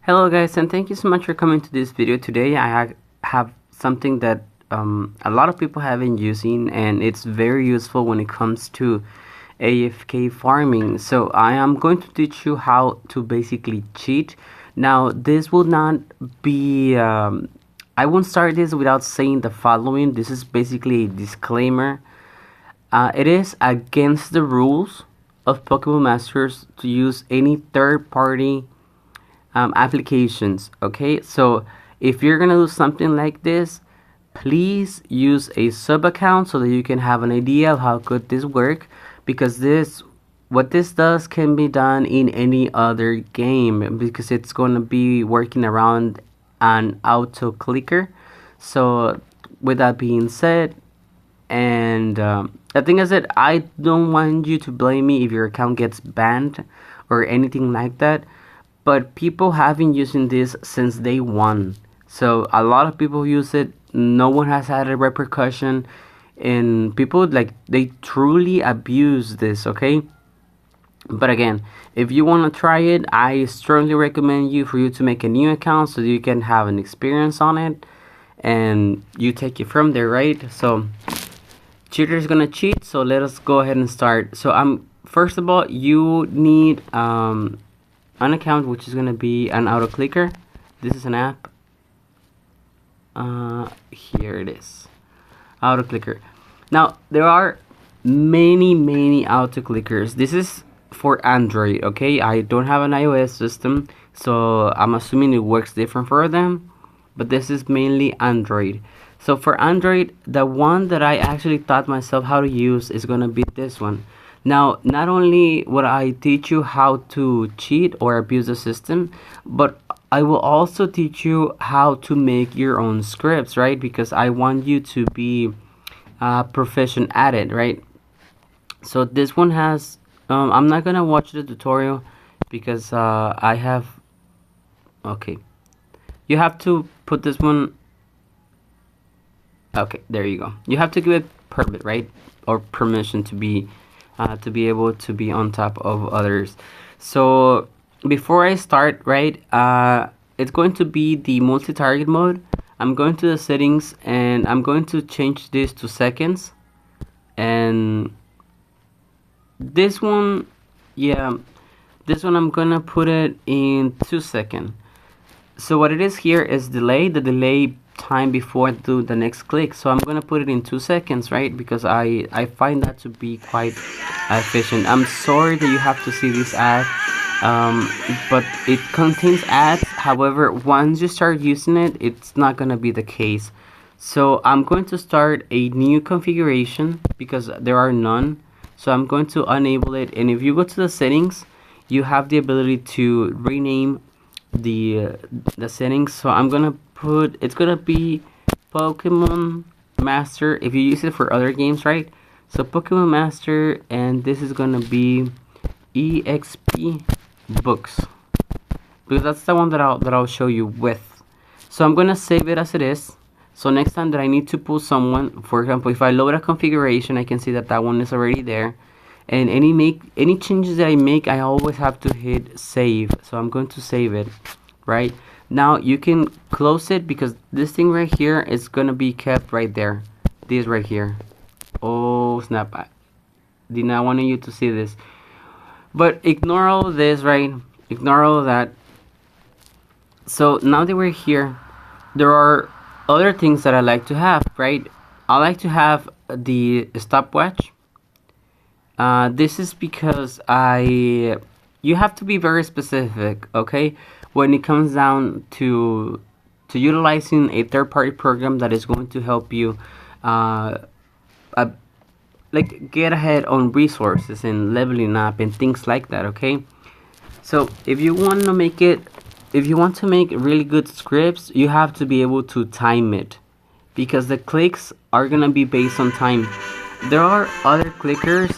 Hello guys, and thank you so much for coming to this video. Today I have something that a lot of people have been using, and it's very useful when it comes to AFK farming. So I am going to teach you how to basically cheat. Now this will not be I won't start this without saying the following. This is basically a disclaimer. It is against the rules of Pokemon Masters to use any third-party applications. Okay, so if you're gonna do something like this, please use a sub account so that you can have an idea of how could this work, because what this does can be done in any other game, because it's going to be working around an auto clicker. So with that being said, and the thing is that I don't want you to blame me if your account gets banned or anything like that, but people have been using this since day one. So a lot of people use it. No one has had a repercussion, and people they truly abuse this. Okay, but again, if you want to try it, I strongly recommend for you to make a new account so you can have an experience on it, and you take it from there, right? So cheater is gonna cheat, so let us go ahead and start. So first of all, you need an account, which is going to be an auto clicker. This is an app. Here it is, auto clicker. Now there are many auto clickers. This is for Android. Okay, I don't have an iOS system, so I'm assuming it works different for them, but this is mainly Android. So for Android, the one that I actually taught myself how to use is going to be this one. Now, not only would I teach you how to cheat or abuse the system, but I will also teach you how to make your own scripts, right? Because I want you to be proficient at it, right? So this one has, I'm not gonna watch the tutorial because I have, okay. You have to put this one, okay, there you go. You have to give it permit, right? Or permission to be able to be on top of others. So before I start, right, it's going to be the multi-target mode. I'm going to the settings and I'm going to change this to seconds, and this one, yeah, this one I'm gonna put it in 2 seconds. So what it is here is the delay time before I do the next click. So I'm gonna put it in 2 seconds, right? Because I find that to be quite efficient. I'm sorry that you have to see this ad, but it contains ads. However, once you start using it, it's not gonna be the case. So I'm going to start a new configuration because there are none. So I'm going to enable it, and if you go to the settings, you have the ability to rename the settings. So I'm gonna put, it's gonna be Pokemon Master if you use it for other games, right? So Pokemon Master, and this is gonna be EXP Books, because that's the one that I'll show you with. So I'm gonna save it as it is. So next time that I need to pull someone, for example, if I load a configuration, I can see that one is already there. And any changes that I make, I always have to hit save. So I'm going to save it. Right now you can close it, because this thing right here is gonna be kept right there. This right here. Oh snap, I did not want you to see this, but ignore all of this, right? Ignore all of that. So now that we're here, there are other things that I like to have, right? I like to have the stopwatch. This is because you have to be very specific, okay, when it comes down to utilizing a third-party program that is going to help you get ahead on resources and leveling up and things like that. Okay, so if you want to make really good scripts, you have to be able to time it, because the clicks are gonna be based on time. There are other clickers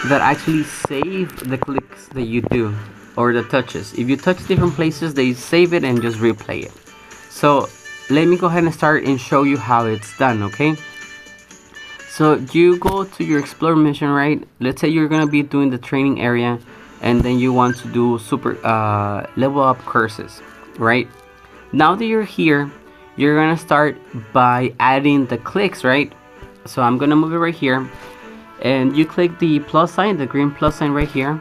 that actually save the clicks that you do, or the touches. If you touch different places, they save it and just replay it. So let me go ahead and start and show you how it's done. Okay, so you go to your explore mission, right? Let's say you're gonna be doing the training area, and then you want to do super level up courses. right? Now that you're here, you're gonna start by adding the clicks, right? So I'm gonna move it right here, and you click the plus sign, the green plus sign right here,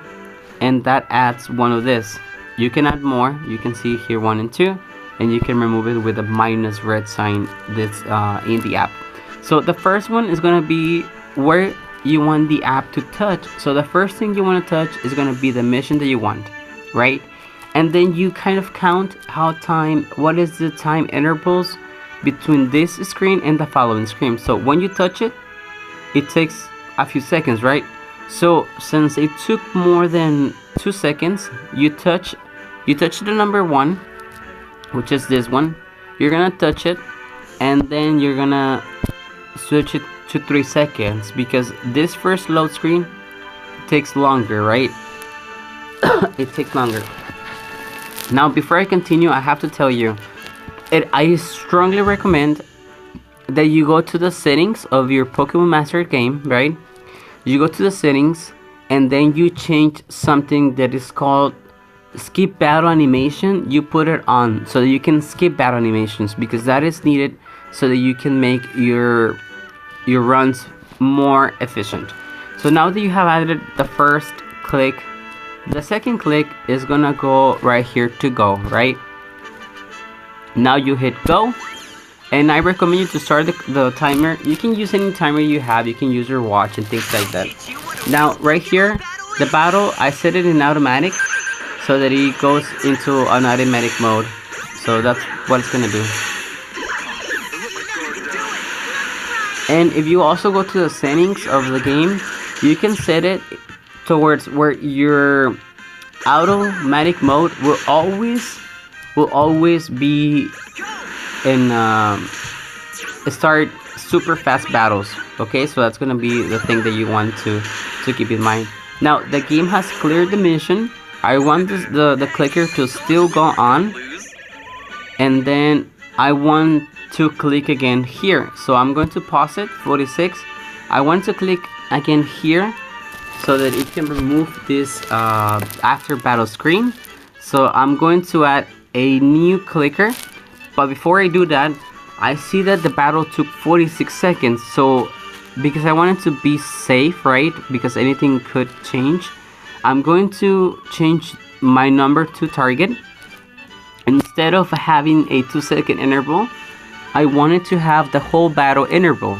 and that adds one of this. You can add more. You can see here 1 and 2, and you can remove it with a minus red sign that's in the app. So the first one is gonna be where you want the app to touch. So the first thing you want to touch is going to be the mission that you want, right? And then you kind of count what is the time intervals between this screen and the following screen. So when you touch it, it takes a few seconds, right? So since it took more than 2 seconds, you touch the number 1, which is this one. You're gonna touch it, and then you're gonna switch it to 3 seconds, because this first load screen takes longer, right? It takes longer. Now before I continue, I have to tell you, I strongly recommend that you go to the settings of your Pokemon Master game, right? You go to the settings, and then you change something that is called skip battle animation. You put it on so that you can skip battle animations, because that is needed so that you can make your runs more efficient. So now that you have added the first click, the second click is gonna go right here to go, right? Now you hit go, and I recommend you to start the timer. You can use any timer you have. You can use your watch and things like that. Now right here, the battle, I set it in automatic so that it goes into an automatic mode. So that's what it's gonna do. And if you also go to the settings of the game, you can set it towards where your automatic mode will always be in start super fast battles. Okay, so that's gonna be the thing that you want to keep in mind. Now the game has cleared the mission. I want the clicker to still go on, and then I want to click again here. So I'm going to pause it, 46. I want to click again here so that it can remove this after battle screen. So I'm going to add a new clicker, but before I do that, I see that the battle took 46 seconds. So because I wanted to be safe, right, because anything could change, I'm going to change my number to target. Instead of having a 2-second interval, I wanted to have the whole battle interval,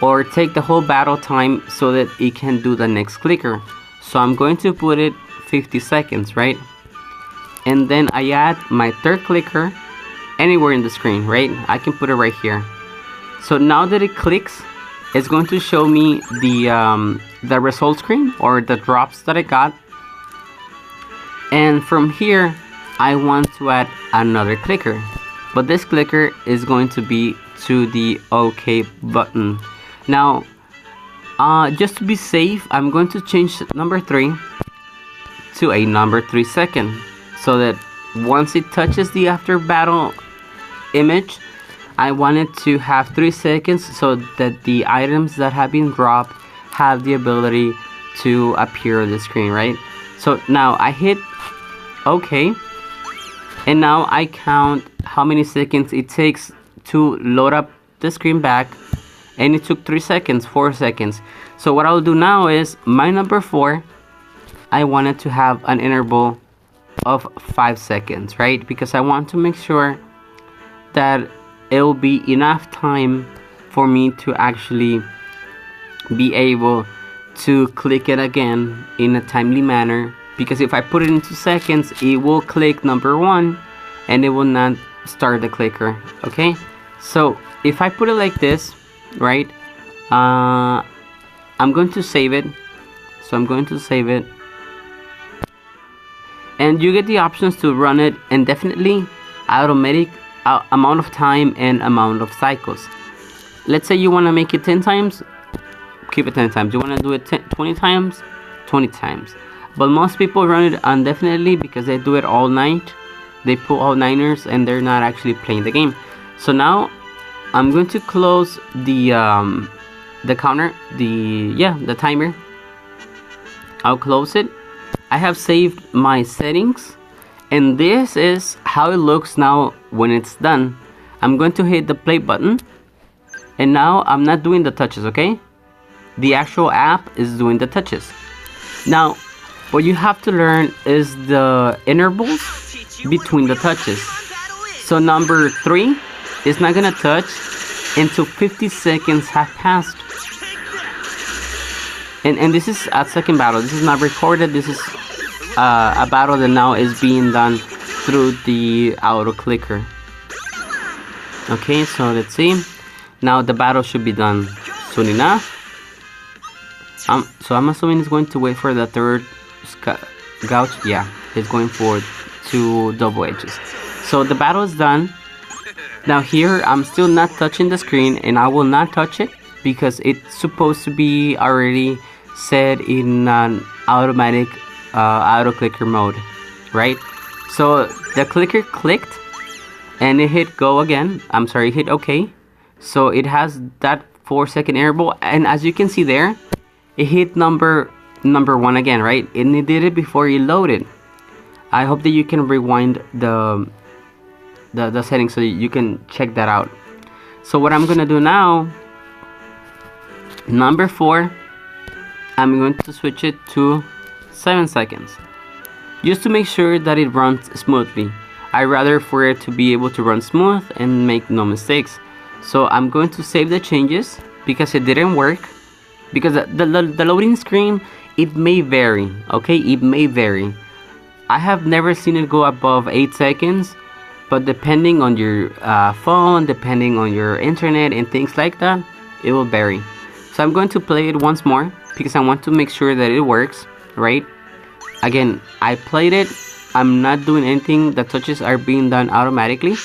or take the whole battle time so that it can do the next clicker. So I'm going to put it 50 seconds, right? And then I add my third clicker anywhere in the screen, right? I can put it right here. So now that it clicks, it's going to show me the result screen, or the drops that I got. And from here, I want to add another clicker, but this clicker is going to be to the OK button. Now just to be safe, I'm going to change number 3 to a number 3 second, so that once it touches the after battle image, I want it to have 3 seconds, so that the items that have been dropped have the ability to appear on the screen, right? So now I hit OK, and now I count how many seconds it takes to load up the screen back, and it took 3 seconds, 4 seconds. So what I'll do now is my number 4, I wanted to have an interval of 5 seconds, right? Because I want to make sure that it will be enough time for me to actually be able to click it again in a timely manner. Because if I put it in 2 seconds, it will click number 1 and it will not start the clicker. Okay, so if I put it like this, right, I'm going to save it. So I'm going to save it, and you get the options to run it indefinitely, automatic, amount of time, and amount of cycles. Let's say you want to make it 10 times, keep it 10 times. You want to do it 20 times, 20 times. But most people run it indefinitely because they do it all night. They pull all niners and they're not actually playing the game. So now I'm going to close the counter, the timer. I'll close it. I have saved my settings, And this is how it looks now when it's done. I'm going to hit the play button, and now I'm not doing the touches, okay? The actual app is doing the touches. Now, what you have to learn is the intervals between the touches. So number 3 is not gonna touch until 50 seconds have passed. And this is a second battle. This is not recorded. This is a battle that now is being done through the auto clicker. Okay, so let's see. Now the battle should be done soon enough. So I'm assuming it's going to wait for the third gouge. Yeah, it's going for 2 double edges. So the battle is done. Now here I'm still not touching the screen, and I will not touch it because it's supposed to be already set in an automatic auto clicker mode, right? So the clicker clicked and it hit go again. I'm sorry, hit OK. So it has that 4-second interval, and as you can see there, it hit number 1 again, right? And it did it before it loaded. I hope that you can rewind the settings so you can check that out. So what I'm gonna do now, number 4, I'm going to switch it to 7 seconds, just to make sure that it runs smoothly. I rather for it to be able to run smooth and make no mistakes. So I'm going to save the changes because it didn't work. Because the loading screen, it may vary, okay? It may vary. I have never seen it go above 8 seconds, but depending on your phone, depending on your internet and things like that, it will vary. So I'm going to play it once more because I want to make sure that it works, right? Again, I played it. I'm not doing anything. The touches are being done automatically.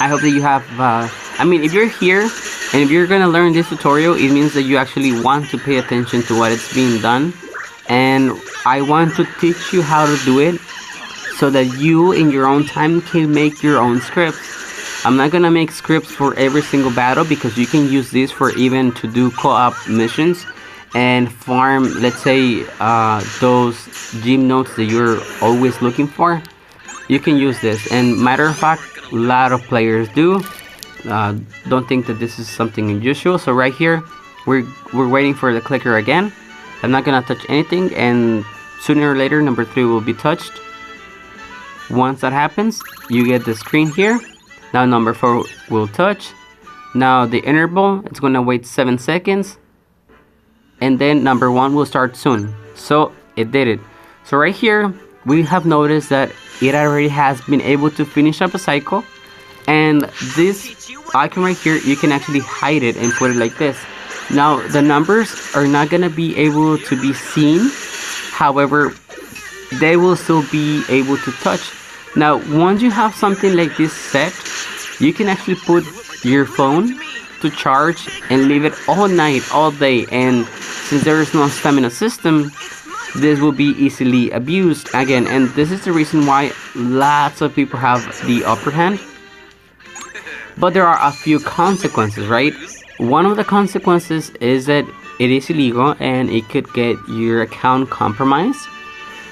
I hope that you have, I mean, if you're here and if you're gonna learn this tutorial, it means that you actually want to pay attention to what is being done. And I want to teach you how to do it so that you in your own time can make your own scripts. I'm not gonna make scripts for every single battle because you can use this for even to do co-op missions and farm, let's say, those gym notes that you're always looking for. You can use this, and matter of fact, a lot of players do. Don't think that this is something unusual. So right here, we're waiting for the clicker again. I'm not gonna touch anything, and sooner or later number 3 will be touched. Once that happens, you get the screen here. Now number 4 will touch. Now the interval, it's gonna wait 7 seconds, and then number 1 will start soon. So it did it. So right here we have noticed that it already has been able to finish up a cycle, and this icon right here, you can actually hide it and put it like this. Now the numbers are not gonna be able to be seen, however they will still be able to touch. Now once you have something like this set, you can actually put your phone to charge and leave it all night, all day, and since there is no stamina system, this will be easily abused again. And this is the reason why lots of people have the upper hand. But there are a few consequences, right? One of the consequences is that it is illegal and it could get your account compromised.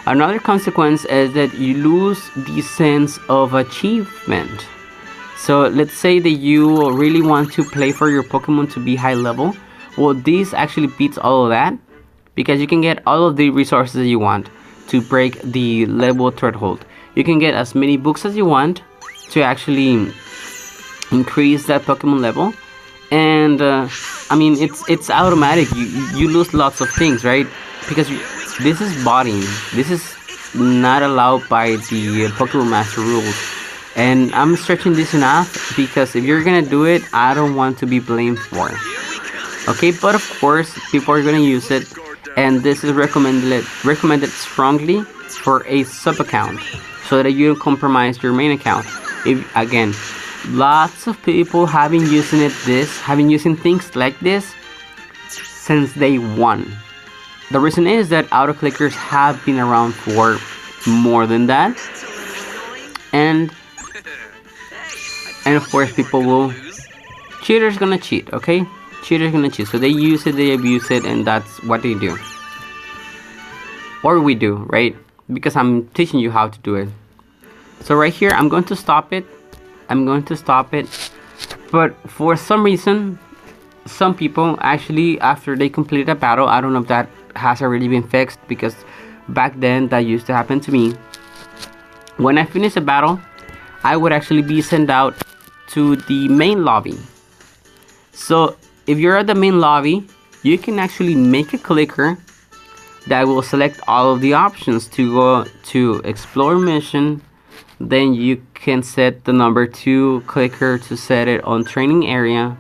Another consequence is that you lose the sense of achievement. So let's say that you really want to play for your Pokemon to be high level. Well, this actually beats all of that because you can get all of the resources that you want to break the level threshold. You can get as many books as you want to actually increase that Pokemon level. And I mean, it's automatic. You lose lots of things, right? Because this is botting. This is not allowed by the Pokemon Master rules. And I'm stretching this enough because if you're gonna do it, I don't want to be blamed for it. Okay, but of course people are gonna use it, and this is recommended strongly for a sub account so that you don't compromise your main account. If again, lots of people have been using things like this since day one. The reason is that auto clickers have been around for more than that, and of course people will, cheaters gonna cheat, okay? Cheaters gonna cheat, so they use it, they abuse it, and that's what they do, or we do, right? because I'm teaching you how to do it. So right here, I'm going to stop it. But for some reason, some people actually, after they complete a battle, I don't know if that has already been fixed, because back then that used to happen to me. When I finish a battle, I would actually be sent out to the main lobby. So if you're at the main lobby, you can actually make a clicker that will select all of the options to go to explore mission. Then you can set the number 2 clicker to set it on training area,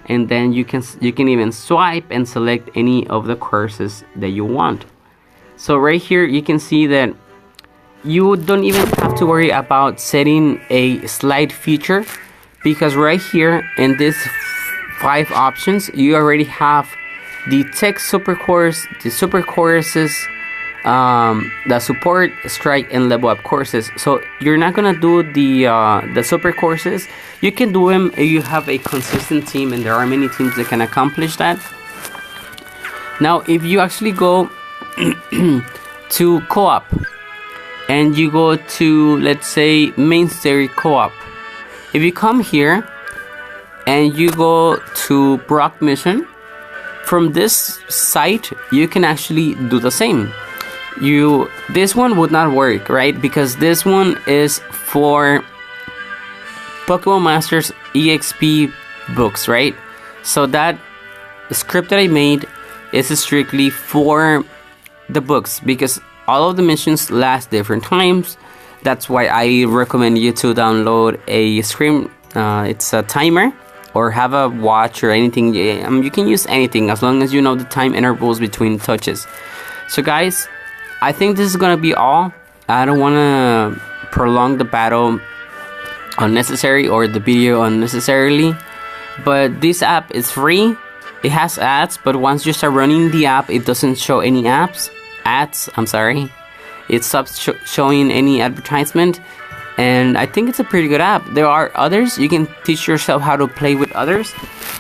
and then you can even swipe and select any of the courses that you want. So right here you can see that you don't even have to worry about setting a slide feature, because right here in this 5 options you already have the tech super course, the super courses, the support, strike, and level up courses. So you're not gonna do the super courses. You can do them if you have a consistent team, and there are many teams that can accomplish that. Now if you actually go to co-op and you go to, let's say, main story co-op, if you come here and you go to Brock mission, from this site you can actually do the same. This one would not work, right? Because this one is for Pokemon Masters EXP books, right? So that script that I made is strictly for the books, because all of the missions last different times. That's why I recommend you to download a screen. It's a timer, or have a watch or anything. You can use anything as long as you know the time intervals between touches. So guys, I think this is gonna be all. I don't want to prolong the battle unnecessary or the video unnecessarily, but this app is free. It has ads, but once you start running the app, it doesn't show any ads. It stops showing any advertisement, and I think it's a pretty good app. There are others, you can teach yourself how to play with others,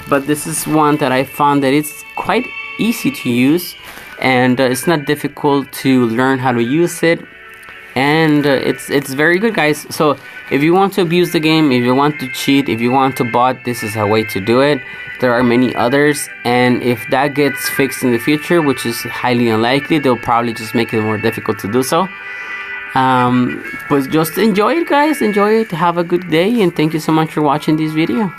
but this is one that I found that it's quite easy to use, and it's not difficult to learn how to use it, and it's very good, guys. So if you want to abuse the game, if you want to cheat, if you want to bot, this is a way to do it. There are many others, and if that gets fixed in the future, which is highly unlikely, they'll probably just make it more difficult to do so. But just enjoy it, guys. Enjoy it. Have a good day, and thank you so much for watching this video.